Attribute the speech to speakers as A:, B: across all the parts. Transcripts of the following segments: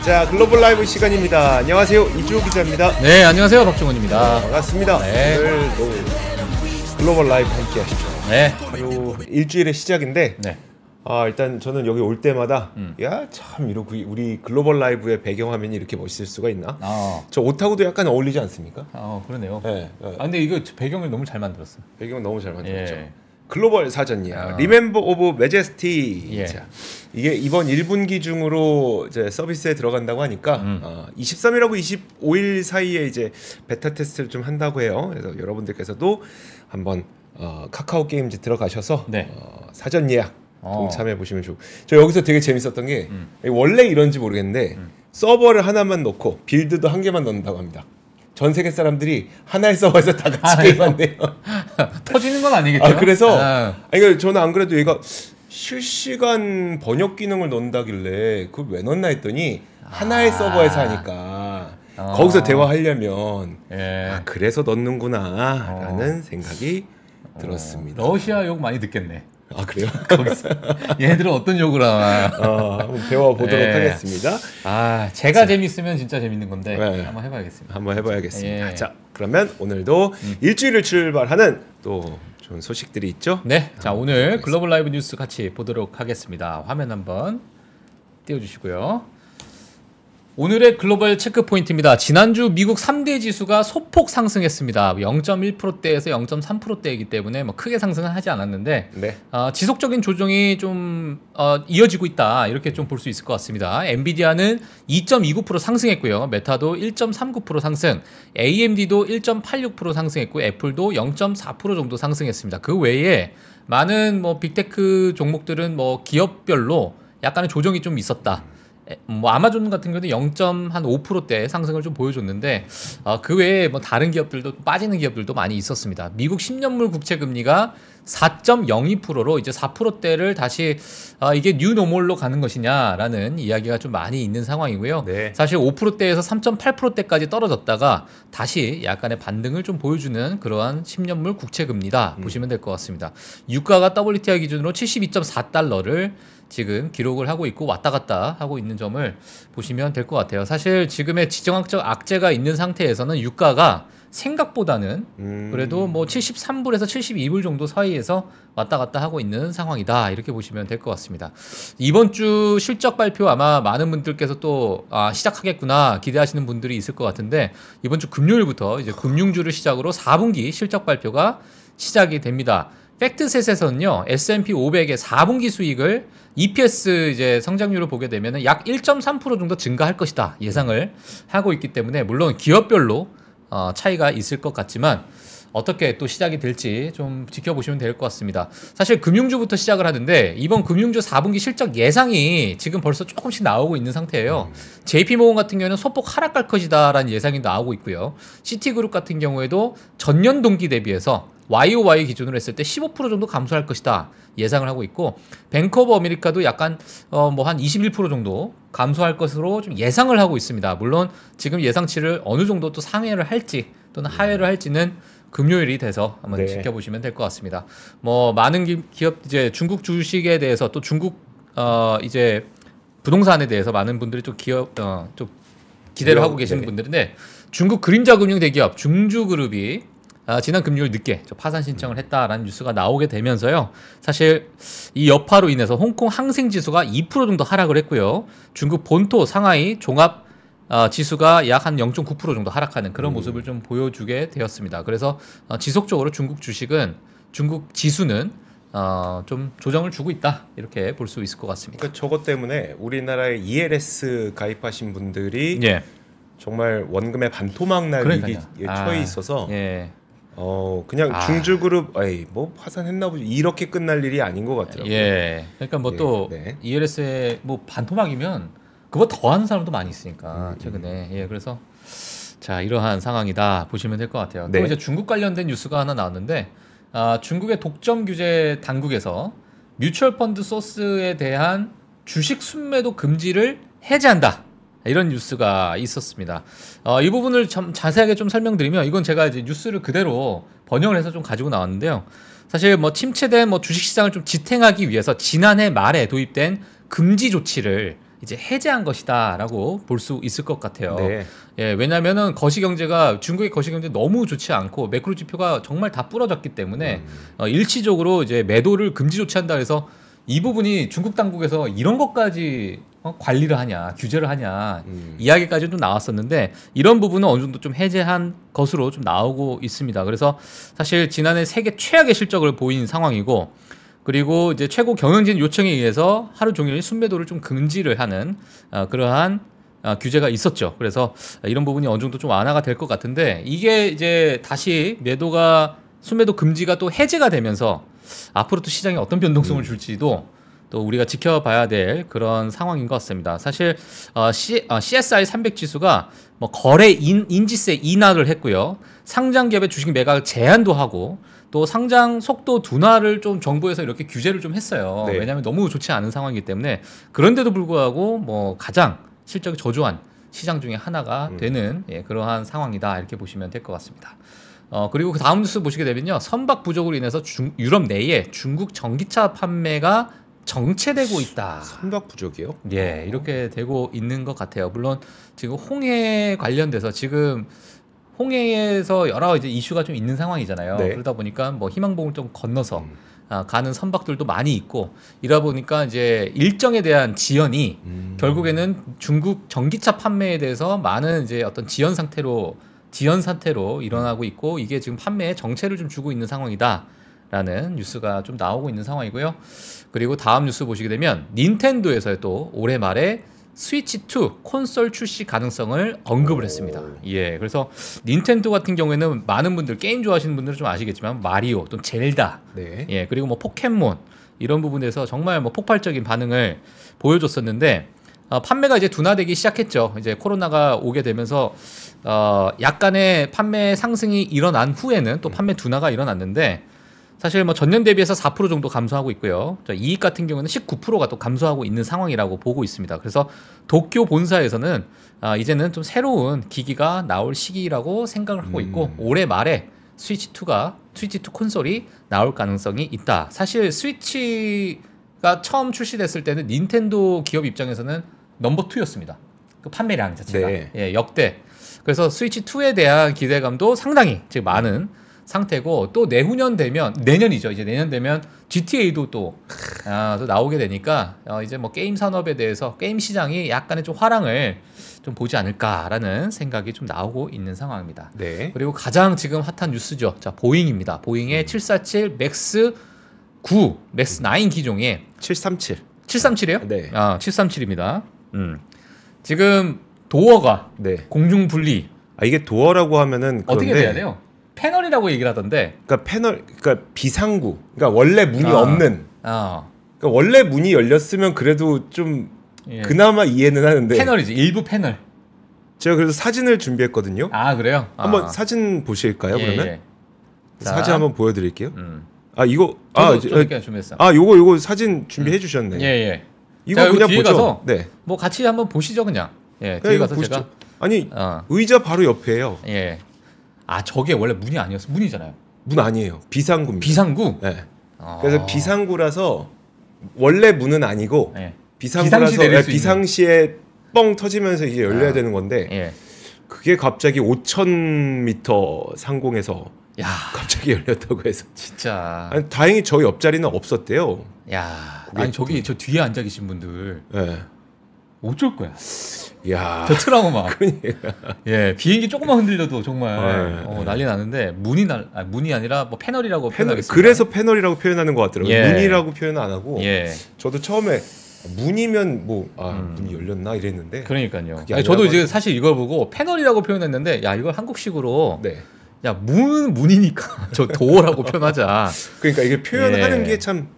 A: 자, 글로벌 라이브 시간입니다. 안녕하세요, 이주호 기자입니다.
B: 네, 안녕하세요, 박종원입니다.
A: 반갑습니다.
B: 네.
A: 오늘도 글로벌 라이브 함께 하시죠.
B: 네.
A: 바로 일주일의 시작인데,
B: 네.
A: 일단 저는 여기 올 때마다 야, 참 이렇게 우리 글로벌 라이브의 배경화면이 이렇게 멋있을 수가 있나? 저 옷하고도 약간 어울리지 않습니까?
B: 그러네요.
A: 네.
B: 근데 이거 배경을 너무 잘 만들었어.
A: 배경은 너무 잘 만들었죠.
B: 예.
A: 글로벌 사전이야. 리멤버 오브 메제스티.
B: 예.
A: 자, 이게 이번 1분기 중으로 이제 서비스에 들어간다고 하니까 23일하고 25일 사이에 이제 베타 테스트를 좀 한다고 해요. 그래서 여러분들께서도 한번 카카오 게임즈 들어가셔서
B: 네.
A: 사전 예약 동참해 보시면 좋고. 저 여기서 되게 재밌었던 게 원래 이런지 모르겠는데 서버를 하나만 놓고 빌드도 한 개만 넣는다고 합니다. 전 세계 사람들이 하나의 서버에서 다 같이 게임한대요.
B: 터지는 건 아니겠죠?
A: 그래서 이거 저는 안 그래도 얘가 실시간 번역 기능을 넣는다길래 그걸 왜 넣나 했더니 하나의 서버에서 하니까 거기서 대화하려면 그래서 넣는구나라는 생각이 들었습니다.
B: 러시아 욕 많이 듣겠네.
A: 그래요?
B: 거기서 얘네들은 어떤 욕을 하나
A: 한번 배워보도록 하겠습니다.
B: 제가 재밌으면 진짜 재밌는 건데 한번 해봐야겠습니다.
A: 한번 해봐야겠습니다. 자, 그러면 오늘도 일주일을 출발하는 또 좋은 소식들이 있죠?
B: 네, 자 오늘 글로벌 라이브 뉴스 같이 보도록 하겠습니다. 화면 한번 띄워주시고요. 오늘의 글로벌 체크 포인트입니다. 지난주 미국 3대 지수가 소폭 상승했습니다. 0.1%대에서 0.3%대이기 때문에 뭐 크게 상승은 하지 않았는데 지속적인 조정이 좀 이어지고 있다, 이렇게 좀 볼 수 있을 것 같습니다. 엔비디아는 2.29% 상승했고요. 메타도 1.39% 상승, AMD도 1.86% 상승했고 애플도 0.4% 정도 상승했습니다. 그 외에 많은 뭐 빅테크 종목들은 뭐 기업별로 약간의 조정이 좀 있었다. 뭐 아마존 같은 경우는 0.5%대 상승을 좀 보여줬는데 그 외에 뭐 다른 기업들도 빠지는 기업들도 많이 있었습니다. 미국 10년물 국채 금리가 4.02%로 이제 4%대를 다시 이게 뉴노멀로 가는 것이냐라는 이야기가 좀 많이 있는 상황이고요. 사실 5%대에서 3.8%대까지 떨어졌다가 다시 약간의 반등을 좀 보여주는 그러한 10년물 국채 금리다 보시면 될 것 같습니다. 유가가 WTI 기준으로 72.4달러를 지금 기록을 하고 있고 왔다 갔다 하고 있는 점을 보시면 될 것 같아요. 사실 지금의 지정학적 악재가 있는 상태에서는 유가가 생각보다는 그래도 뭐 73불에서 72불 정도 사이에서 왔다 갔다 하고 있는 상황이다, 이렇게 보시면 될 것 같습니다. 이번 주 실적 발표 아마 많은 분들께서 또 시작하겠구나 기대하시는 분들이 있을 것 같은데, 이번 주 금요일부터 이제 금융주를 시작으로 4분기 실적 발표가 시작이 됩니다. 팩트셋에서는요, S&P 500의 4분기 수익을 EPS 이제 성장률을 보게 되면 약 1.3% 정도 증가할 것이다 예상을 하고 있기 때문에, 물론 기업별로 차이가 있을 것 같지만 어떻게 또 시작이 될지 좀 지켜보시면 될 것 같습니다. 사실 금융주부터 시작을 하는데 이번 금융주 4분기 실적 예상이 지금 벌써 조금씩 나오고 있는 상태예요. JP모건 같은 경우는 소폭 하락할 것이다라는 예상이 나오고 있고요. 시티그룹 같은 경우에도 전년 동기 대비해서 YOY 기준으로 했을 때 15% 정도 감소할 것이다 예상을 하고 있고, 뱅크 오브 아메리카도 약간 뭐 한 21% 정도 감소할 것으로 좀 예상을 하고 있습니다. 물론 지금 예상치를 어느 정도 또 상회를 할지 또는 하회를 할지는 금요일이 돼서 한번 지켜보시면 될 것 같습니다. 뭐 많은 기업 이제 중국 주식에 대해서 또 중국 이제 부동산에 대해서 많은 분들이 좀 좀 기대를 하고 계시는 분들인데, 중국 그림자 금융 대기업 중주그룹이 지난 금요일 늦게 파산 신청을 했다라는 뉴스가 나오게 되면서요, 사실 이 여파로 인해서 홍콩 항생지수가 2% 정도 하락을 했고요. 중국 본토 상하이 종합 지수가 약 한 0.9% 정도 하락하는 그런 모습을 좀 보여주게 되었습니다. 그래서 지속적으로 중국 주식은, 중국 지수는 좀 조정을 주고 있다, 이렇게 볼 수 있을 것 같습니다.
A: 그러니까 저것 때문에 우리나라에 ELS 가입하신 분들이 정말 원금의 반토막 날 위기에 처해 있어서 그냥 중주그룹 뭐 파산했나 보지 이렇게 끝날 일이 아닌 것 같더라고요.
B: 그러니까 뭐 또 ELS에 뭐 반토막이면 그거 더 하는 사람도 많이 있으니까 최근에. 그래서 자, 이러한 상황이다 보시면 될 것 같아요. 또 이제 중국 관련된 뉴스가 하나 나왔는데, 중국의 독점 규제 당국에서 뮤추얼 펀드 소스에 대한 주식 순매도 금지를 해제한다, 이런 뉴스가 있었습니다. 이 부분을 좀 자세하게 좀 설명드리면, 이건 제가 이제 뉴스를 그대로 번역을 해서 좀 가지고 나왔는데요. 사실 뭐 침체된 뭐 주식시장을 좀 지탱하기 위해서 지난해 말에 도입된 금지 조치를 이제 해제한 것이다라고 볼 수 있을 것 같아요.
A: 네.
B: 예, 왜냐하면은 거시경제가 중국의 거시경제 너무 좋지 않고 매크로 지표가 정말 다 부러졌기 때문에 일시적으로 이제 매도를 금지 조치한다 해서 이 부분이 중국 당국에서 이런 것까지 관리를 하냐, 규제를 하냐 이야기까지도 나왔었는데 이런 부분은 어느 정도 좀 해제한 것으로 좀 나오고 있습니다. 그래서 사실 지난해 세계 최악의 실적을 보인 상황이고 그리고 이제 최고 경영진 요청에 의해서 하루 종일 순매도를 좀 금지를 하는 그러한 규제가 있었죠. 그래서 이런 부분이 어느 정도 좀 완화가 될 것 같은데 이게 이제 다시 순매도 금지가 또 해제가 되면서 앞으로 또 시장에 어떤 변동성을 줄지도 또 우리가 지켜봐야 될 그런 상황인 것 같습니다. 사실 CSI 300 지수가 뭐 거래 인지세 인하를 했고요. 상장 기업의 주식 매각 제한도 하고 또 상장 속도 둔화를 좀 정부에서 이렇게 규제를 좀 했어요.
A: 네.
B: 왜냐하면 너무 좋지 않은 상황이기 때문에 그런데도 불구하고 뭐 가장 실적이 저조한 시장 중에 하나가 되는 그러한 상황이다 이렇게 보시면 될 것 같습니다. 그리고 그 다음 뉴스 보시게 되면요. 선박 부족으로 인해서 유럽 내에 중국 전기차 판매가 정체되고 있다.
A: 선박 부족이요?
B: 예, 이렇게 되고 있는 것 같아요. 물론 지금 홍해 관련돼서 지금 홍해에서 여러 이제 이슈가 좀 있는 상황이잖아요.
A: 네.
B: 그러다 보니까 뭐 희망봉을 좀 건너서 가는 선박들도 많이 있고 이러다 보니까 이제 일정에 대한 지연이 결국에는 중국 전기차 판매에 대해서 많은 이제 어떤 지연 상태로 일어나고 있고 이게 지금 판매에 정체를 좀 주고 있는 상황이다라는 뉴스가 좀 나오고 있는 상황이고요. 그리고 다음 뉴스 보시게 되면 닌텐도에서 또 올해 말에 스위치2 콘솔 출시 가능성을 언급을 했습니다. 예, 그래서 닌텐도 같은 경우에는 많은 분들 게임 좋아하시는 분들은 좀 아시겠지만 마리오 또 젤다,
A: 네.
B: 예, 그리고 뭐 포켓몬 이런 부분에서 정말 뭐 폭발적인 반응을 보여줬었는데 판매가 이제 둔화되기 시작했죠. 이제 코로나가 오게 되면서 약간의 판매 상승이 일어난 후에는 또 판매 둔화가 일어났는데 사실 뭐 전년 대비해서 4% 정도 감소하고 있고요. 이익 같은 경우는 19%가 또 감소하고 있는 상황이라고 보고 있습니다. 그래서 도쿄 본사에서는 이제는 좀 새로운 기기가 나올 시기라고 생각을 하고 있고 올해 말에 스위치2 콘솔이 나올 가능성이 있다. 사실 스위치가 처음 출시됐을 때는 닌텐도 기업 입장에서는 넘버 2였습니다. 그 판매량 자체가
A: 네.
B: 예, 역대. 그래서 스위치2에 대한 기대감도 상당히 지금 많은 상태고 또 내년 되면 GTA도 또 나오게 되니까 이제 뭐 게임 산업에 대해서 게임 시장이 약간의 좀 화랑을 좀 보지 않을까라는 생각이 좀 나오고 있는 상황입니다.
A: 네.
B: 그리고 가장 지금 핫한 뉴스죠. 자, 보잉입니다. 보잉의 747 맥스 9, 맥스 9 기종에
A: 737.
B: 737이에요?
A: 네.
B: 737입니다. 지금 도어가
A: 네.
B: 공중 분리
A: 이게 도어라고 하면은
B: 어떻게 돼야 돼요? 패널이라고 얘기를 하던데.
A: 그러니까 비상구. 그러니까 원래 문이 없는. 그러니까 원래 문이 열렸으면 그래도 좀 그나마 이해는 하는데.
B: 패널이지. 일부 패널.
A: 제가 그래서 사진을 준비했거든요.
B: 그래요?
A: 한번 사진 보실까요? 그러면
B: 예.
A: 사진 한번 보여드릴게요.
B: 저도 준비했어.
A: 요거 사진 준비해 주셨네.
B: 예.
A: 이거
B: 자,
A: 그냥
B: 뒤에
A: 보죠.
B: 가서
A: 네.
B: 뭐 같이 한번 보시죠 그냥. 예. 뒤에
A: 이거
B: 가서
A: 보시죠.
B: 제가.
A: 아니 의자 바로 옆에요.
B: 예. 저게 원래 문이 아니었어. 문이잖아요.
A: 문 아니에요. 비상구입니다.
B: 비상구.
A: 네. 그래서 비상구라서 원래 문은 아니고
B: 예.
A: 비상구라서
B: 비상시
A: 비상시에 뻥 터지면서 이게 열려야 되는 건데
B: 예.
A: 그게 갑자기 5,000m 상공에서
B: 야,
A: 갑자기 열렸다고 해서
B: 진짜.
A: 아니, 다행히 저희 옆자리는 없었대요.
B: 야, 아니 저기 저 뒤에 앉아 계신 분들
A: 네.
B: 어쩔 거야.
A: 야,
B: 저 트라우마.
A: 그러니까.
B: 예, 비행기 조금만 흔들려도 정말
A: 네.
B: 난리 나는데 문이 아니라 뭐 패널이라고 표현하겠습니다.
A: 그래서 패널이라고 표현하는 것 같더라고요.
B: 예.
A: 문이라고 표현 안 하고
B: 예.
A: 저도 처음에 문이면 문이 열렸나 이랬는데
B: 그러니까요.
A: 그게
B: 아니, 저도
A: 아니라고
B: 이제 사실 이걸 보고 패널이라고 표현했는데 야 이걸 한국식으로
A: 네.
B: 야 문이니까 저 도어라고 표현하자.
A: 그러니까 이게 표현하는
B: 예.
A: 게 참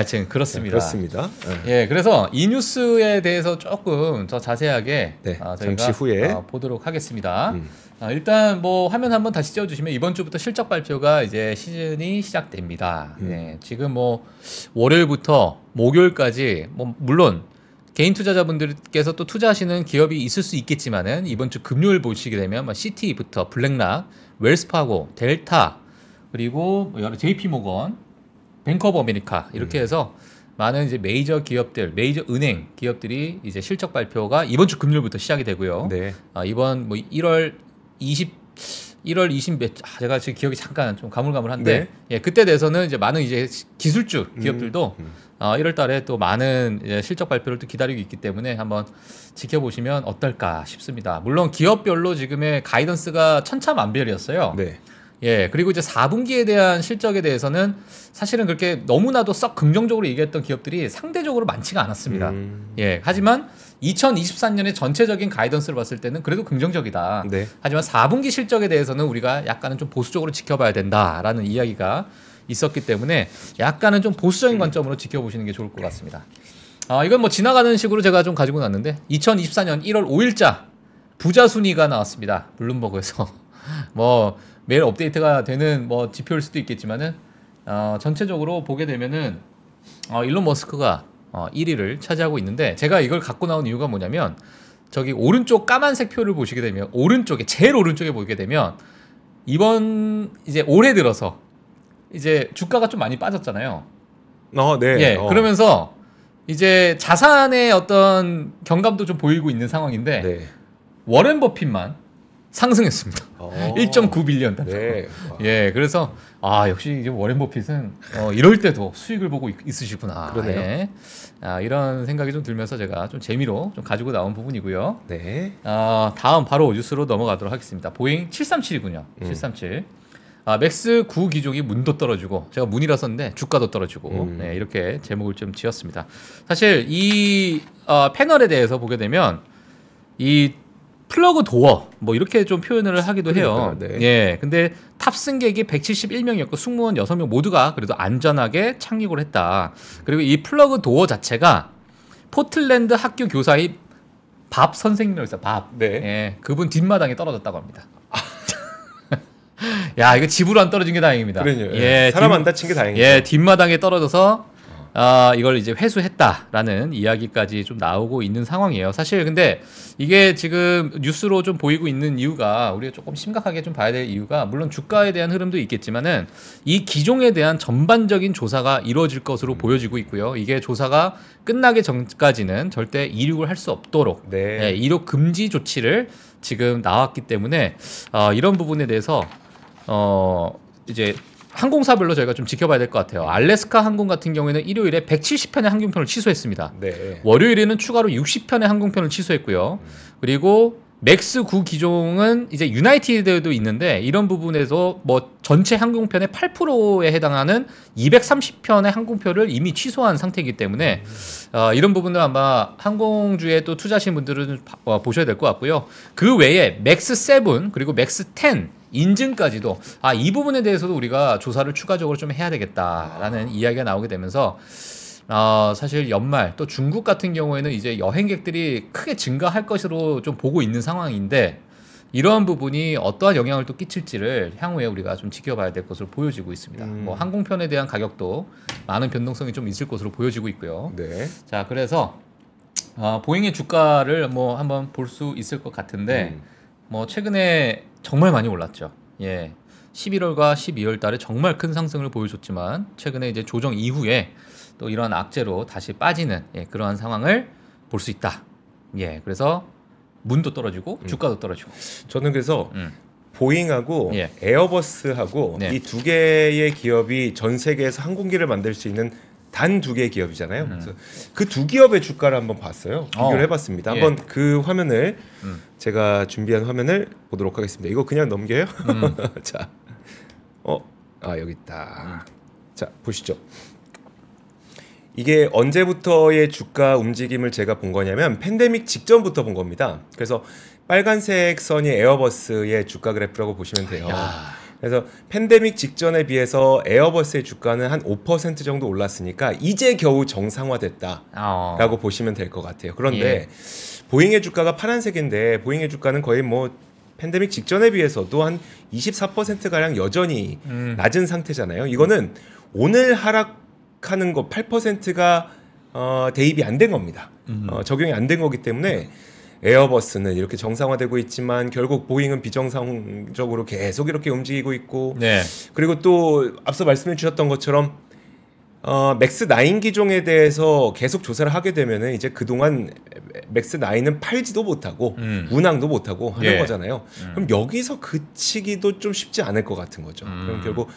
B: 지금 그렇습니다.
A: 그렇습니다.
B: 예, 그래서 이 뉴스에 대해서 조금 더 자세하게
A: 네,
B: 저희가
A: 잠시 후에
B: 보도록 하겠습니다. 일단 뭐 화면 한번 다시 띄워주시면 이번 주부터 실적 발표가 이제 시즌이 시작됩니다. 네, 지금 뭐 월요일부터 목요일까지 뭐 물론 개인 투자자분들께서 또 투자하시는 기업이 있을 수 있겠지만은 이번 주 금요일 보시게 되면 뭐 시티부터 블랙락, 웰스파고, 델타 그리고 뭐 여러 JP 모건 뱅크 오브 아메리카 이렇게 해서 많은 이제 메이저 기업들, 메이저 은행 기업들이 이제 실적 발표가 이번 주 금요일부터 시작이 되고요.
A: 네.
B: 이번 뭐 1월 20 몇, 제가 지금 기억이 잠깐 좀 가물가물한데,
A: 네.
B: 예, 그때 돼서는 이제 많은 이제 기술주 기업들도 1월 달에 또 많은 이제 실적 발표를 또 기다리고 있기 때문에 한번 지켜보시면 어떨까 싶습니다. 물론 기업별로 지금의 가이던스가 천차만별이었어요.
A: 네.
B: 예, 그리고 이제 4분기에 대한 실적에 대해서는 사실은 그렇게 너무나도 썩 긍정적으로 얘기했던 기업들이 상대적으로 많지가 않았습니다. 예, 하지만 2023년의 전체적인 가이던스를 봤을 때는 그래도 긍정적이다.
A: 네.
B: 하지만 4분기 실적에 대해서는 우리가 약간은 좀 보수적으로 지켜봐야 된다라는 이야기가 있었기 때문에 약간은 좀 보수적인 관점으로 지켜보시는 게 좋을 것 같습니다. 이건 뭐 지나가는 식으로 제가 좀 가지고 났는데 2024년 1월 5일자 부자 순위가 나왔습니다. 블룸버그에서 뭐 매일 업데이트가 되는 뭐 지표일 수도 있겠지만은 전체적으로 보게 되면은 일론 머스크가 1위를 차지하고 있는데, 제가 이걸 갖고 나온 이유가 뭐냐면 저기 오른쪽 까만색 표를 보시게 되면 오른쪽에 제일 오른쪽에 보게 되면 이번 이제 올해 들어서 이제 주가가 좀 많이 빠졌잖아요.
A: 네.
B: 예, 그러면서 이제 자산의 어떤 경감도 좀 보이고 있는 상황인데
A: 네.
B: 워렌 버핏만 상승했습니다. 1.9빌리언 달러.
A: 네.
B: 예, 그래서 역시 이제 워렌 버핏은 이럴 때도 수익을 보고 있으시구나.
A: 그러네요.
B: 예. 이런 생각이 좀 들면서 제가 좀 재미로 좀 가지고 나온 부분이고요.
A: 네.
B: 다음 바로 뉴스로 넘어가도록 하겠습니다. 보잉 737이군요. 737. 맥스 9 기종이 문도 떨어지고, 제가 문이라 썼는데 주가도 떨어지고, 네, 이렇게 제목을 좀 지었습니다. 사실 이 패널에 대해서 보게 되면 이 플러그 도어 뭐 이렇게 좀 표현을 하기도 해요.
A: 네.
B: 예, 근데 탑승객이 171명이었고 승무원 6명 모두가 그래도 안전하게 착륙을 했다. 그리고 이 플러그 도어 자체가 포틀랜드 학교 교사의 밥 선생님이라고 있어요. 밥.
A: 네.
B: 예, 그분 뒷마당에 떨어졌다고 합니다. 야, 이거 집으로 안 떨어진 게 다행입니다.
A: 그러네요.
B: 예,
A: 사람 안 다친 게 다행이죠.
B: 예, 뒷마당에 떨어져서 이걸 이제 회수했다라는 이야기까지 좀 나오고 있는 상황이에요. 사실 근데 이게 지금 뉴스로 좀 보이고 있는 이유가, 우리가 조금 심각하게 좀 봐야 될 이유가, 물론 주가에 대한 흐름도 있겠지만은 이 기종에 대한 전반적인 조사가 이루어질 것으로 보여지고 있고요. 이게 조사가 끝나기 전까지는 절대 이륙을 할 수 없도록
A: 네.
B: 이륙 금지 조치를 지금 나왔기 때문에 이런 부분에 대해서 이제 항공사별로 저희가 좀 지켜봐야 될 것 같아요. 알래스카 항공 같은 경우에는 일요일에 170편의 항공편을 취소했습니다.
A: 네.
B: 월요일에는 추가로 60편의 항공편을 취소했고요. 그리고 맥스 9 기종은 이제 유나이티드도 있는데, 이런 부분에서 뭐 전체 항공편의 8%에 해당하는 230편의 항공표를 이미 취소한 상태이기 때문에 이런 부분들 아마 항공주에 또 투자하신 분들은 보셔야 될 것 같고요. 그 외에 맥스 7 그리고 맥스 10 인증까지도 이 부분에 대해서도 우리가 조사를 추가적으로 좀 해야 되겠다라는 이야기가 나오게 되면서 사실 연말 또 중국 같은 경우에는 이제 여행객들이 크게 증가할 것으로 좀 보고 있는 상황인데, 이러한 부분이 어떠한 영향을 또 끼칠지를 향후에 우리가 좀 지켜봐야 될 것으로 보여지고 있습니다. 뭐 항공편에 대한 가격도 많은 변동성이 좀 있을 것으로 보여지고 있고요.
A: 네.
B: 자, 그래서 보잉의 주가를 뭐 한번 볼 수 있을 것 같은데 뭐 최근에 정말 많이 올랐죠. 예. 11월과 12월 달에 정말 큰 상승을 보여줬지만 최근에 이제 조정 이후에 또 이러한 악재로 다시 빠지는 그러한 상황을 볼 수 있다. 예. 그래서 문도 떨어지고 주가도 떨어지고.
A: 저는 그래서 보잉하고
B: 예.
A: 에어버스하고
B: 네.
A: 이 두 개의 기업이 전 세계에서 항공기를 만들 수 있는 단 두 개의 기업이잖아요. 그래서 그 두 기업의 주가를 한번 봤어요. 비교를 해봤습니다.
B: 예.
A: 한번 그 화면을 제가 준비한 화면을 보도록 하겠습니다. 이거 그냥 넘겨요? 자, 여기 있다. 자, 보시죠. 이게 언제부터의 주가 움직임을 제가 본 거냐면 팬데믹 직전부터 본 겁니다. 그래서 빨간색 선이 에어버스의 주가 그래프라고 보시면 돼요. 그래서 팬데믹 직전에 비해서 에어버스의 주가는 한 5% 정도 올랐으니까 이제 겨우 정상화됐다라고 보시면 될 것 같아요. 그런데 보잉의 주가가 파란색인데 보잉의 주가는 거의 뭐 팬데믹 직전에 비해서도 한 24%가량 여전히 낮은 상태잖아요. 이거는 오늘 하락하는 거 8%가 대입이 안 된 겁니다. 적용이 안 된 거기 때문에 에어버스는 이렇게 정상화되고 있지만 결국 보잉은 비정상적으로 계속 이렇게 움직이고 있고,
B: 네.
A: 그리고 또 앞서 말씀해 주셨던 것처럼 맥스 9 기종에 대해서 계속 조사를 하게 되면은 이제 그동안 맥스 9은 팔지도 못하고 운항도 못하고 하는
B: 예.
A: 거잖아요. 그럼 여기서 그치기도 좀 쉽지 않을 것 같은 거죠. 그럼 결국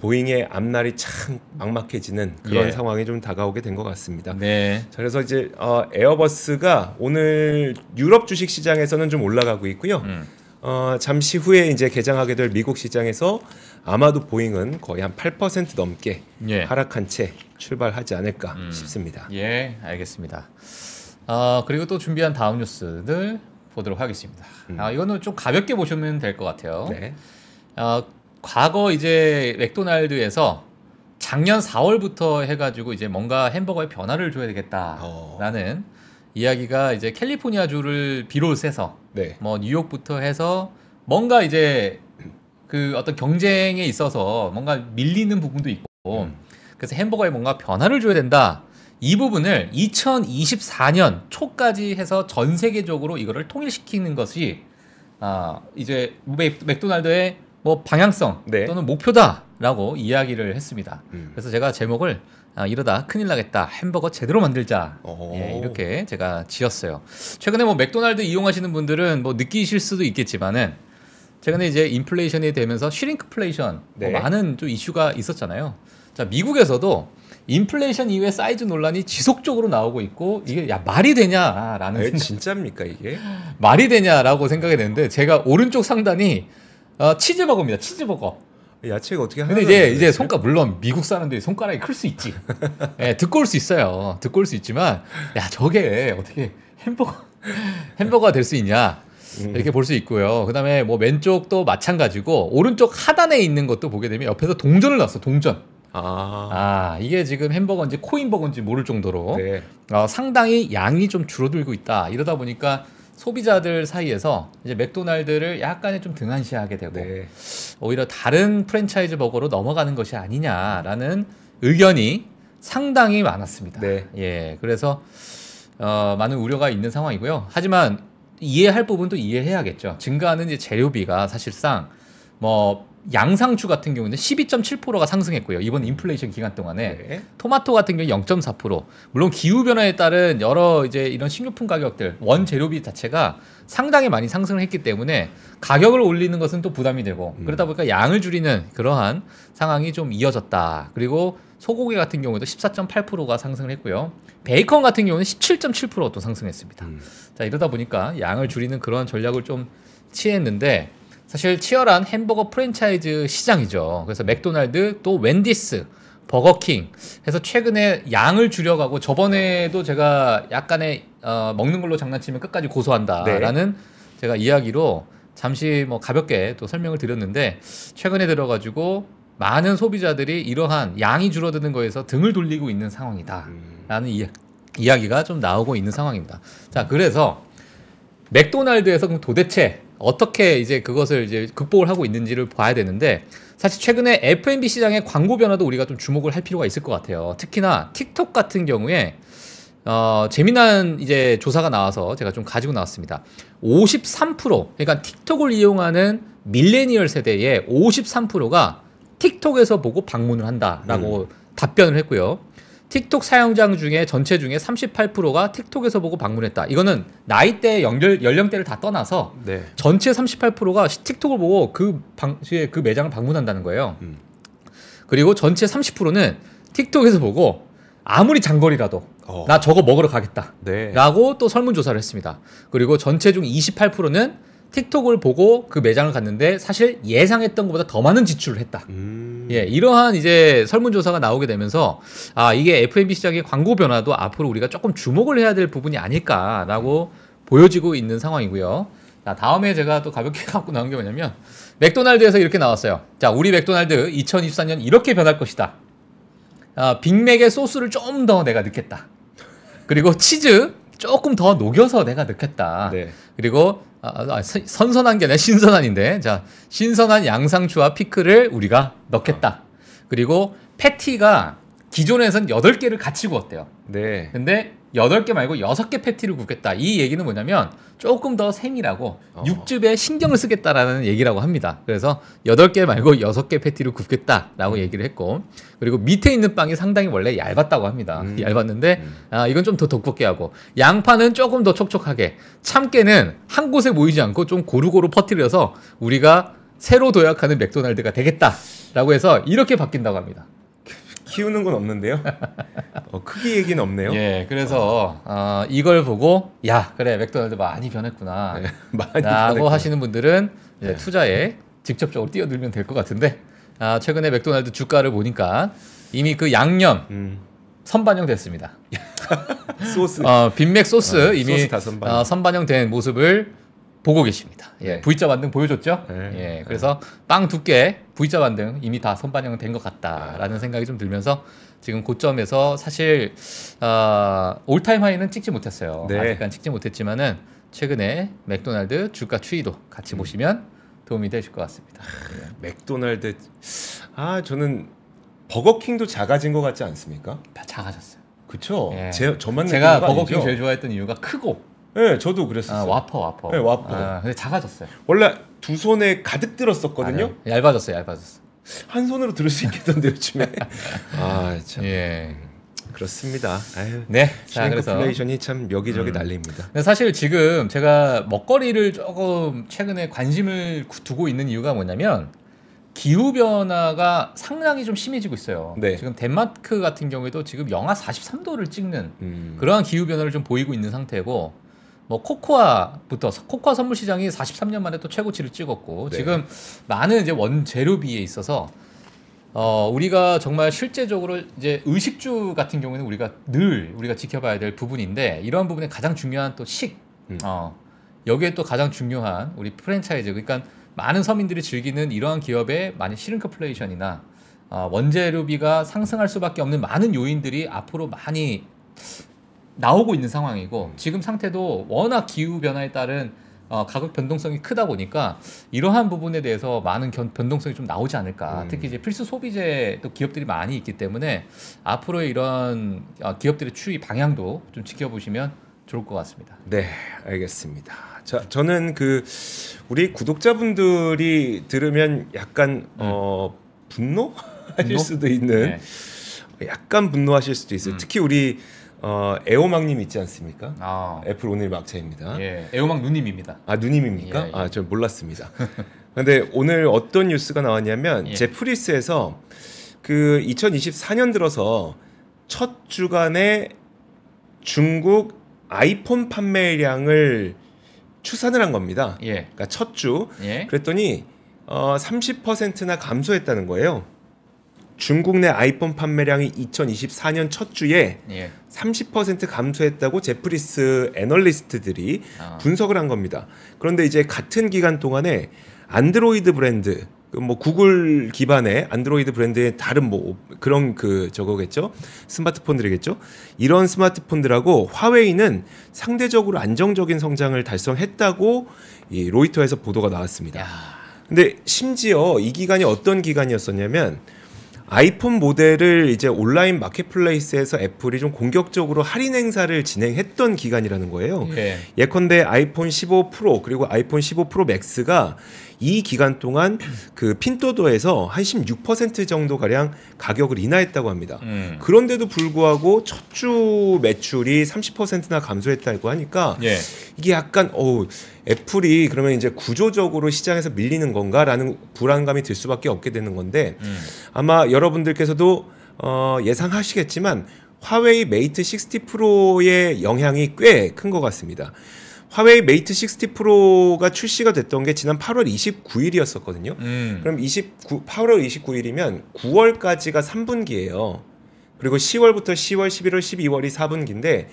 A: 보잉의 앞날이 참 막막해지는 그런
B: 예.
A: 상황이 좀 다가오게 된 것 같습니다.
B: 네.
A: 자, 그래서 이제 에어버스가 오늘 유럽 주식 시장에서는 좀 올라가고 있고요. 잠시 후에 이제 개장하게 될 미국 시장에서 아마도 보잉은 거의 한 8% 넘게
B: 예.
A: 하락한 채 출발하지 않을까 싶습니다.
B: 예, 알겠습니다. 그리고 또 준비한 다음 뉴스들 보도록 하겠습니다. 이거는 좀 가볍게 보시면 될 것 같아요.
A: 네.
B: 과거 이제 맥도날드에서 작년 4월부터 해가지고 이제 뭔가 햄버거에 변화를 줘야 되겠다라는 이야기가 이제 캘리포니아주를 비롯해서
A: 네.
B: 뭐 뉴욕부터 해서 뭔가 이제 그 어떤 경쟁에 있어서 뭔가 밀리는 부분도 있고 그래서 햄버거에 뭔가 변화를 줘야 된다. 이 부분을 2024년 초까지 해서 전 세계적으로 이거를 통일시키는 것이 이제 맥도날드의 뭐 방향성
A: 네.
B: 또는 목표다라고 이야기를 했습니다. 그래서 제가 제목을 이러다 큰일 나겠다. 햄버거 제대로 만들자. 예, 이렇게 제가 지었어요. 최근에 뭐 맥도날드 이용하시는 분들은 뭐 느끼실 수도 있겠지만은 최근에 이제 인플레이션이 되면서 슈링크플레이션
A: 네.
B: 뭐 많은 좀 이슈가 있었잖아요. 자, 미국에서도 인플레이션 이후에 사이즈 논란이 지속적으로 나오고 있고 이게 야 말이 되냐라는 생각,
A: 진짜입니까 이게?
B: 말이 되냐라고 생각이 되는데 제가 오른쪽 상단이 치즈버거입니다. 치즈버거.
A: 야채가 어떻게 하나?
B: 근데 이제 손가락 물론 미국 사람들이 손가락이 클 수 있지. 예, 듣고 올 수 있어요. 듣고 올 수 있지만 야 저게 어떻게 햄버거가 될 수 있냐 이렇게 볼 수 있고요. 그다음에 뭐 왼쪽도 마찬가지고 오른쪽 하단에 있는 것도 보게 되면 옆에서 동전을 놨어. 동전. 이게 지금 햄버거인지 코인버거인지 모를 정도로
A: 네.
B: 상당히 양이 좀 줄어들고 있다. 이러다 보니까 소비자들 사이에서 이제 맥도날드를 약간의 좀 등한시하게 되고
A: 네.
B: 오히려 다른 프랜차이즈 버거로 넘어가는 것이 아니냐라는 의견이 상당히 많았습니다.
A: 네.
B: 예, 그래서 많은 우려가 있는 상황이고요. 하지만 이해할 부분도 이해해야겠죠. 증가하는 이제 재료비가 사실상 뭐 양상추 같은 경우는 12.7%가 상승했고요. 이번 인플레이션 기간 동안에
A: 네.
B: 토마토 같은 경우 0.4%. 물론 기후 변화에 따른 여러 이제 이런 식료품 가격들, 원 재료비 자체가 상당히 많이 상승을 했기 때문에 가격을 올리는 것은 또 부담이 되고 그러다 보니까 양을 줄이는 그러한 상황이 좀 이어졌다. 그리고 소고기 같은 경우도 14.8%가 상승을 했고요. 베이컨 같은 경우는 17.7%또 상승했습니다. 자, 이러다 보니까 양을 줄이는 그런 전략을 좀 취했는데 사실 치열한 햄버거 프랜차이즈 시장이죠. 그래서 맥도날드 또 웬디스, 버거킹 해서 최근에 양을 줄여가고 저번에도 제가 약간의 먹는 걸로 장난치면 끝까지 고소한다라는 제가 이야기로 잠시 뭐 가볍게 또 설명을 드렸는데 최근에 들어가지고 많은 소비자들이 이러한 양이 줄어드는 거에서 등을 돌리고 있는 상황이다라는 이야기가 좀 나오고 있는 상황입니다. 자, 그래서 맥도날드에서 그럼 도대체 어떻게 이제 그것을 이제 극복을 하고 있는지를 봐야 되는데 사실 최근에 F&B 시장의 광고 변화도 우리가 좀 주목을 할 필요가 있을 것 같아요. 특히나 틱톡 같은 경우에 재미난 이제 조사가 나와서 제가 좀 가지고 나왔습니다. 53% 그러니까 틱톡을 이용하는 밀레니얼 세대의 53%가 틱톡에서 보고 방문을 한다라고 답변을 했고요. 틱톡 사용자 중에 전체 중에 38%가 틱톡에서 보고 방문했다. 이거는 나이대 연령대를 다 떠나서
A: 네.
B: 전체 38%가 틱톡을 보고 그 매장을 방문한다는 거예요. 그리고 전체 30%는 틱톡에서 보고 아무리 장거리라도 나 저거 먹으러 가겠다.
A: 네.
B: 라고 또 설문조사를 했습니다. 그리고 전체 중 28%는 틱톡을 보고 그 매장을 갔는데 사실 예상했던 것보다 더 많은 지출을 했다. 예, 이러한 이제 설문조사가 나오게 되면서 이게 F&B 시장의 광고 변화도 앞으로 우리가 조금 주목을 해야 될 부분이 아닐까라고 보여지고 있는 상황이고요. 자, 다음에 제가 또 가볍게 갖고 나온 게 뭐냐면 맥도날드에서 이렇게 나왔어요. 자, 우리 맥도날드 2024년 이렇게 변할 것이다. 빅맥의 소스를 좀 더 내가 넣겠다. 그리고 치즈 조금 더 녹여서 내가 넣겠다.
A: 네.
B: 그리고 선선한 게 아니라 신선한인데 자, 신선한 양상추와 피클을 우리가 넣겠다. 그리고 패티가 기존에선 8개를 같이 구웠대요.
A: 네.
B: 근데 8개 말고 6개 패티를 굽겠다. 이 얘기는 뭐냐면 조금 더 세밀하고 육즙에 신경을 쓰겠다라는 얘기라고 합니다. 그래서 8개 말고 6개 패티를 굽겠다라고 얘기를 했고, 그리고 밑에 있는 빵이 상당히 원래 얇았다고 합니다. 얇았는데 이건 좀 더 두껍게 하고, 양파는 조금 더 촉촉하게, 참깨는 한 곳에 모이지 않고 좀 고루고루 퍼뜨려서 우리가 새로 도약하는 맥도날드가 되겠다라고 해서 이렇게 바뀐다고 합니다.
A: 키우는 건 없는데요. 크기 얘기는 없네요.
B: 예, 그래서 이걸 보고 야 그래 맥도날드 많이 변했구나.
A: 네, 많이
B: 라고
A: 변했구나.
B: 하시는 분들은 이제
A: 네.
B: 투자에 직접적으로 뛰어들면 될 것 같은데, 최근에 맥도날드 주가를 보니까 이미 그 양념 선반영됐습니다.
A: 소스.
B: 빅맥 소스 이미
A: 소스 다 선반영.
B: 선반영된 모습을 보고 계십니다. 예,
A: 네.
B: V자 반등 보여줬죠?
A: 네.
B: 예, 그래서 빵 두께 V자 반등 이미 다 선반영된 것 같다라는 생각이 좀 들면서 지금 고점에서 사실 올타임 하이는 찍지 못했어요.
A: 네.
B: 아직까지 찍지 못했지만은 최근에 맥도날드 주가 추이도 같이 보시면 도움이 되실 것 같습니다.
A: 맥도날드. 저는 버거킹도 작아진 것 같지 않습니까?
B: 다 작아졌어요.
A: 그쵸?
B: 예.
A: 저만
B: 제가
A: 느끼는 거
B: 버거킹
A: 아니죠?
B: 제일 좋아했던 이유가 크고
A: 네, 저도 그랬었어요.
B: 와퍼.
A: 네, 와퍼.
B: 근데 작아졌어요.
A: 원래 두 손에 가득 들었었거든요.
B: 얇아졌어요.
A: 한 손으로 들을 수 있겠던데 요즘에. 참.
B: 예.
A: 그렇습니다. 아유,
B: 네. 자, 그래서
A: 싱크플레이션이 참 여기저기 날립니다.
B: 근데 사실 지금 제가 먹거리를 조금 최근에 관심을 두고 있는 이유가 뭐냐면 기후 변화가 상당히 좀 심해지고 있어요.
A: 네.
B: 지금 덴마크 같은 경우에도 지금 영하 43도를 찍는
A: 그런
B: 그러한 기후 변화를 좀 보이고 있는 상태고, 뭐 코코아 선물 시장이 43년 만에 또 최고치를 찍었고,
A: 네.
B: 지금 많은 이제 원재료비에 있어서 우리가 정말 실제적으로 이제 의식주 같은 경우에는 우리가 지켜봐야 될 부분인데, 이러한 부분에 가장 중요한 또 여기에 또 가장 중요한 우리 프랜차이즈, 그러니까 많은 서민들이 즐기는 이러한 기업의 만약 슈링크플레이션이나 원재료비가 상승할 수밖에 없는 많은 요인들이 앞으로 많이 나오고 있는 상황이고, 지금 상태도 워낙 기후 변화에 따른 가격 변동성이 크다 보니까 이러한 부분에 대해서 많은 변동성이 좀 나오지 않을까. 특히 이제 필수 소비재 또 기업들이 많이 있기 때문에 앞으로의 이런 기업들의 추이 방향도 좀 지켜보시면 좋을 것 같습니다.
A: 네, 알겠습니다. 저는 우리 구독자분들이 들으면 약간 분노하실 수도 있는, 약간 분노하실 수도 있어요. 특히 우리 애호망님 있지 않습니까? 애플 오늘 막차입니다.
B: 예, 애호망 누님입니다.
A: 누님입니까?
B: 예.
A: 전 몰랐습니다. 근데 오늘 어떤 뉴스가 나왔냐면
B: 예.
A: 제프리스에서 2024년 들어서 첫 주간에 중국 아이폰 판매량을 추산을 한 겁니다.
B: 예.
A: 그러니까 첫 주.
B: 예.
A: 그랬더니 30%나 감소했다는 거예요. 중국 내 아이폰 판매량이 2024년 첫 주에 30% 감소했다고 제프리스 애널리스트들이 분석을 한 겁니다. 그런데 이제 같은 기간 동안에 안드로이드 브랜드, 구글 기반의 안드로이드 브랜드의 다른 그런 저거겠죠? 스마트폰들이겠죠? 이런 스마트폰들하고 화웨이는 상대적으로 안정적인 성장을 달성했다고 이 로이터에서 보도가 나왔습니다. 근데 심지어 이 기간이 어떤 기간이었었냐면, 아이폰 모델을 이제 온라인 마켓플레이스에서 애플이 좀 공격적으로 할인 행사를 진행했던 기간이라는 거예요. 예컨대 아이폰 15 프로 그리고 아이폰 15 프로 맥스가 이 기간 동안 핀도도에서 한 16% 정도 가량 가격을 인하했다고 합니다. 그런데도 불구하고 첫 주 매출이 30%나 감소했다고 하니까 이게 약간 애플이 그러면 이제 구조적으로 시장에서 밀리는 건가라는 불안감이 들 수밖에 없게 되는 건데, 아마 여러분들께서도 예상하시겠지만 화웨이 메이트 60 프로의 영향이 꽤 큰 것 같습니다. 화웨이 메이트 60 프로가 출시가 됐던 게 지난 8월 29일이었었거든요. 그럼 8월 29일이면 9월까지가 3분기예요. 그리고 10월부터 10월, 11월, 12월이 4분기인데,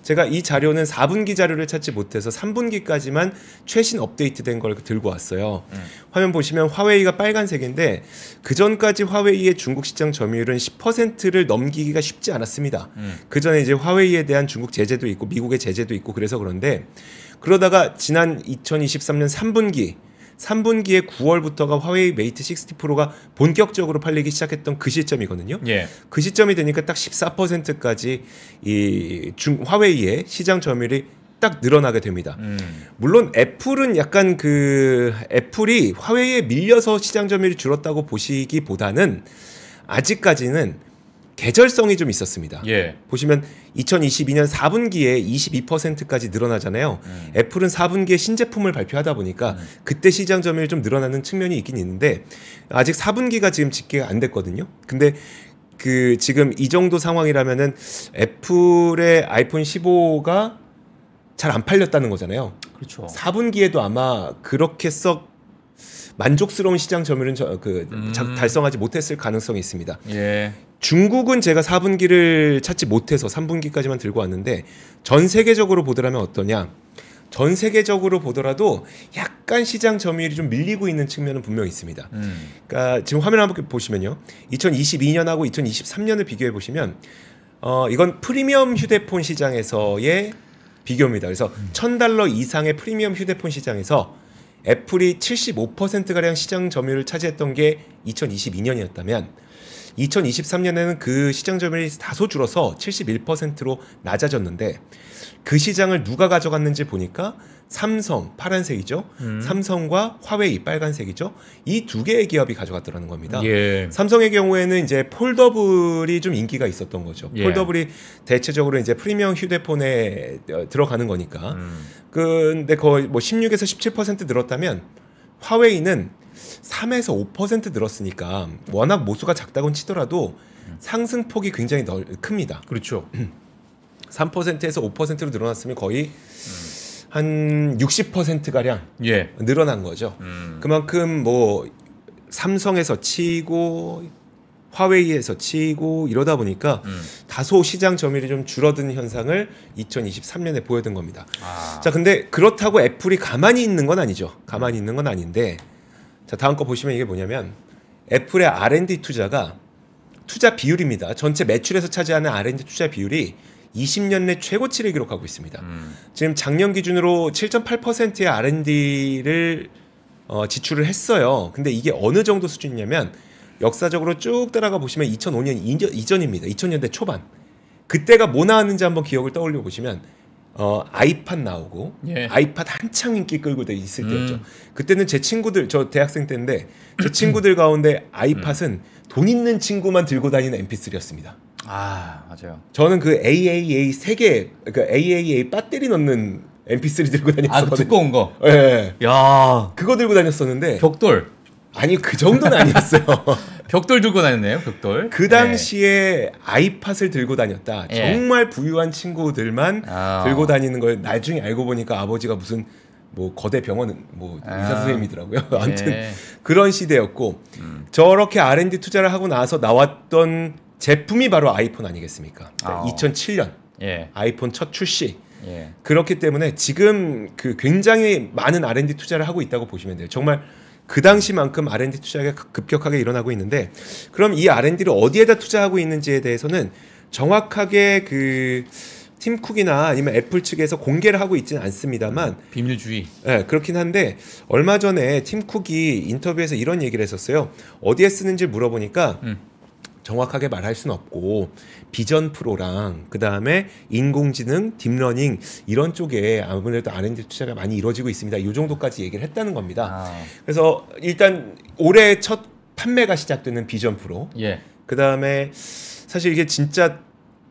A: 제가 이 자료는 4분기 자료를 찾지 못해서 3분기까지만 최신 업데이트된 걸 들고 왔어요. 화면 보시면 화웨이가 빨간색인데, 그 전까지 화웨이의 중국 시장 점유율은 10%를 넘기기가 쉽지 않았습니다. 그 전에 이제 화웨이에 대한 중국 제재도 있고 미국의 제재도 있고 그래서 그런데, 그러다가 지난 2023년 3분기 3분기에 9월부터가 화웨이 메이트 60 프로가 본격적으로 팔리기 시작했던 그 시점이거든요.
B: 예.
A: 그 시점이 되니까 딱 14%까지 이 화웨이의 시장 점유율이 딱 늘어나게 됩니다. 물론 애플은 약간 그 애플이 화웨이에 밀려서 시장 점유율이 줄었다고 보시기보다는 아직까지는 계절성이 좀 있었습니다.
B: 예.
A: 보시면 2022년 4분기에 22%까지 늘어나잖아요. 애플은 4분기에 신제품을 발표하다 보니까 그때 시장 점유율이 좀 늘어나는 측면이 있긴 있는데 아직 4분기가 지금 집계가 안 됐거든요. 근데 그 지금 이 정도 상황이라면은 애플의 아이폰 15가 잘 안 팔렸다는 거잖아요.
B: 그렇죠.
A: 4분기에도 아마 그렇게 썩 만족스러운 시장 점유율은 달성하지 못했을 가능성이 있습니다.
B: 예.
A: 중국은 제가 4분기를 찾지 못해서 3분기까지만 들고 왔는데 전 세계적으로 보더라면 어떠냐? 전 세계적으로 보더라도 약간 시장 점유율이 좀 밀리고 있는 측면은 분명히 있습니다. 그러니까 지금 화면 한번 보시면요. 2022년하고 2023년을 비교해 보시면 이건 프리미엄 휴대폰 시장에서의 비교입니다. 그래서 $1,000 이상의 프리미엄 휴대폰 시장에서 애플이 75%가량 시장 점유율을 차지했던 게 2022년이었다면 2023년에는 그 시장 점유율이 다소 줄어서 71%로 낮아졌는데 그 시장을 누가 가져갔는지 보니까 삼성 파란색이죠. 삼성과 화웨이 빨간색이죠. 이 두 개의 기업이 가져갔더라는 겁니다.
B: 예.
A: 삼성의 경우에는 이제 폴더블이 좀 인기가 있었던 거죠.
B: 예.
A: 폴더블이 대체적으로 이제 프리미엄 휴대폰에 들어가는 거니까. 근데 거의 뭐 16에서 17% 늘었다면 화웨이는 3에서 5% 늘었으니까 워낙 모수가 작다곤 치더라도 상승폭이 굉장히 큽니다.
B: 그렇죠.
A: 3%에서 5%로 늘어났으면 거의 한 60%가량
B: 예.
A: 늘어난 거죠. 그만큼 뭐 삼성에서 치고 화웨이에서 치고 이러다 보니까 다소 시장 점유율이 좀 줄어든 현상을 2023년에 보여준 겁니다. 자, 근데 그렇다고 애플이 가만히 있는 건 아니죠. 가만히 있는 건 아닌데 자, 다음 거 보시면 이게 뭐냐면 애플의 R&D 투자 비율입니다. 전체 매출에서 차지하는 R&D 투자 비율이 20년 내 최고치를 기록하고 있습니다. 지금 작년 기준으로 7.8%의 R&D를 지출을 했어요. 근데 이게 어느 정도 수준이냐면 역사적으로 쭉 따라가 보시면 2005년 이전입니다. 2000년대 초반. 그때가 뭐 나왔는지 한번 기억을 떠올려 보시면 아이팟 나오고
B: 예.
A: 아이팟 한창 인기 끌고 있을 때였죠. 그때는 제 친구들, 저 대학생 때인데 제 친구들 가운데 아이팟은 돈 있는 친구만 들고 다니는 MP3였습니다.
B: 아, 맞아요.
A: 저는 그 AAA 3개, 그러니까 AAA 배터리 넣는 MP3 들고 다녔었거든요.
B: 아, 두꺼운 거.
A: 예.
B: 야,
A: 그거 들고 다녔었는데
B: 벽돌.
A: 아니 그 정도는 아니었어요.
B: 벽돌 들고 다녔네요. 벽돌.
A: 그 당시에 아이팟을 들고 다녔다.
B: 예.
A: 정말 부유한 친구들만 들고 다니는 걸 나중에 알고 보니까 아버지가 무슨 뭐 거대 병원 뭐 의사 선생님이더라고요. 아무튼 그런 시대였고 저렇게 R&D 투자를 하고 나서 나왔던 제품이 바로 아이폰 아니겠습니까? 2007년
B: 예.
A: 아이폰 첫 출시.
B: 예.
A: 그렇기 때문에 지금 그 굉장히 많은 R&D 투자를 하고 있다고 보시면 돼요. 정말 그 당시만큼 R&D 투자가 급격하게 일어나고 있는데 그럼 이 R&D를 어디에다 투자하고 있는지에 대해서는 정확하게 그 팀 쿡이나 아니면 애플 측에서 공개를 하고 있지는 않습니다만
B: 비밀주의.
A: 네, 그렇긴 한데 얼마 전에 팀 쿡이 인터뷰에서 이런 얘기를 했었어요. 어디에 쓰는지 물어보니까 정확하게 말할 수는 없고 비전 프로랑 그 다음에 인공지능, 딥러닝 이런 쪽에 아무래도 R&D 투자가 많이 이루어지고 있습니다. 이 정도까지 얘기를 했다는 겁니다. 그래서 일단 올해 첫 판매가 시작되는 비전 프로.
B: 예.
A: 그 다음에 사실 이게 진짜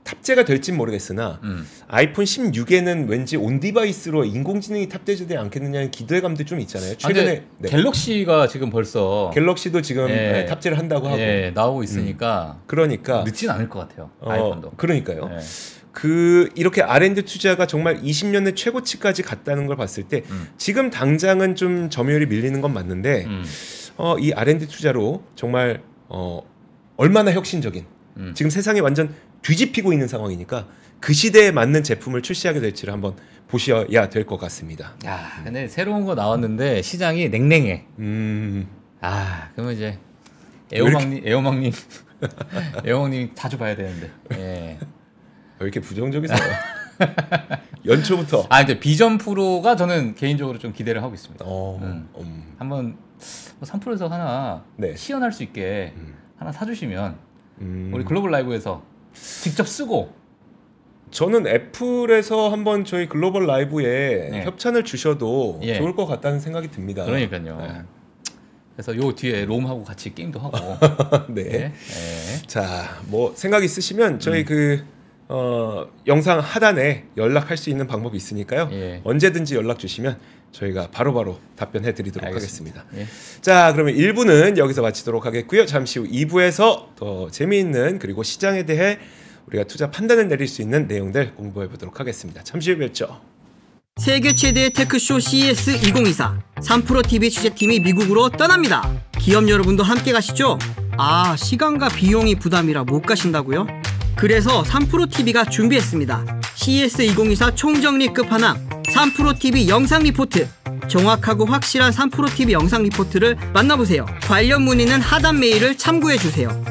A: 탑재가 될진 모르겠으나 아이폰 16에는 왠지 온 디바이스로 인공지능이 탑재되지 않겠느냐는 기대감도 좀 있잖아요. 최근에
B: 갤럭시가 지금 벌써
A: 갤럭시도 지금 탑재를 한다고 하고
B: 나오고 있으니까
A: 그러니까
B: 늦진 않을 것 같아요. 아이폰도.
A: 그러니까요. 그 이렇게 R&D 투자가 정말 20년 내 최고치까지 갔다는 걸 봤을 때 지금 당장은 좀 점유율이 밀리는 건 맞는데 이 R&D 투자로 정말 얼마나 혁신적인 지금 세상이 완전 뒤집히고 있는 상황이니까 그 시대에 맞는 제품을 출시하게 될지를 한번 보셔야 될 것 같습니다.
B: 야, 근데 새로운 거 나왔는데 시장이 냉랭해. 아, 그러면 이제 애호망님 자주 봐야 되는데. 예.
A: 왜 이렇게 부정적이세요? 연초부터.
B: 아 근데 비전 프로가 저는 개인적으로 좀 기대를 하고 있습니다. 한번 3프로에서 하나
A: 네.
B: 시연할 수 있게 하나 사주시면 우리 글로벌 라이브에서 직접 쓰고.
A: 저는 애플에서 한번 저희 글로벌 라이브에
B: 네.
A: 협찬을 주셔도
B: 예.
A: 좋을 것 같다는 생각이 듭니다.
B: 그러니까요.
A: 네.
B: 그래서 요 뒤에 롬하고 같이 게임도 하고.
A: 네.
B: 네. 네.
A: 자, 뭐 생각 있으시면 저희 영상 하단에 연락할 수 있는 방법이 있으니까요.
B: 예.
A: 언제든지 연락 주시면 저희가 바로바로 답변해 드리도록
B: 알겠습니다.
A: 하겠습니다.
B: 예.
A: 자, 그러면 1부는 여기서 마치도록 하겠고요. 잠시 후 2부에서 더 재미있는 그리고 시장에 대해 우리가 투자 판단을 내릴 수 있는 내용들 공부해 보도록 하겠습니다. 잠시 후에 뵙죠.
C: 세계 최대의 테크쇼 CES 2024 3프로TV 취재팀이 미국으로 떠납니다. 기업 여러분도 함께 가시죠? 아, 시간과 비용이 부담이라 못 가신다고요? 그래서 3프로TV가 준비했습니다. CES 2024 총정리 끝판왕 3프로TV 영상 리포트. 정확하고 확실한 3프로TV 영상 리포트를 만나보세요. 관련 문의는 하단 메일을 참고해주세요.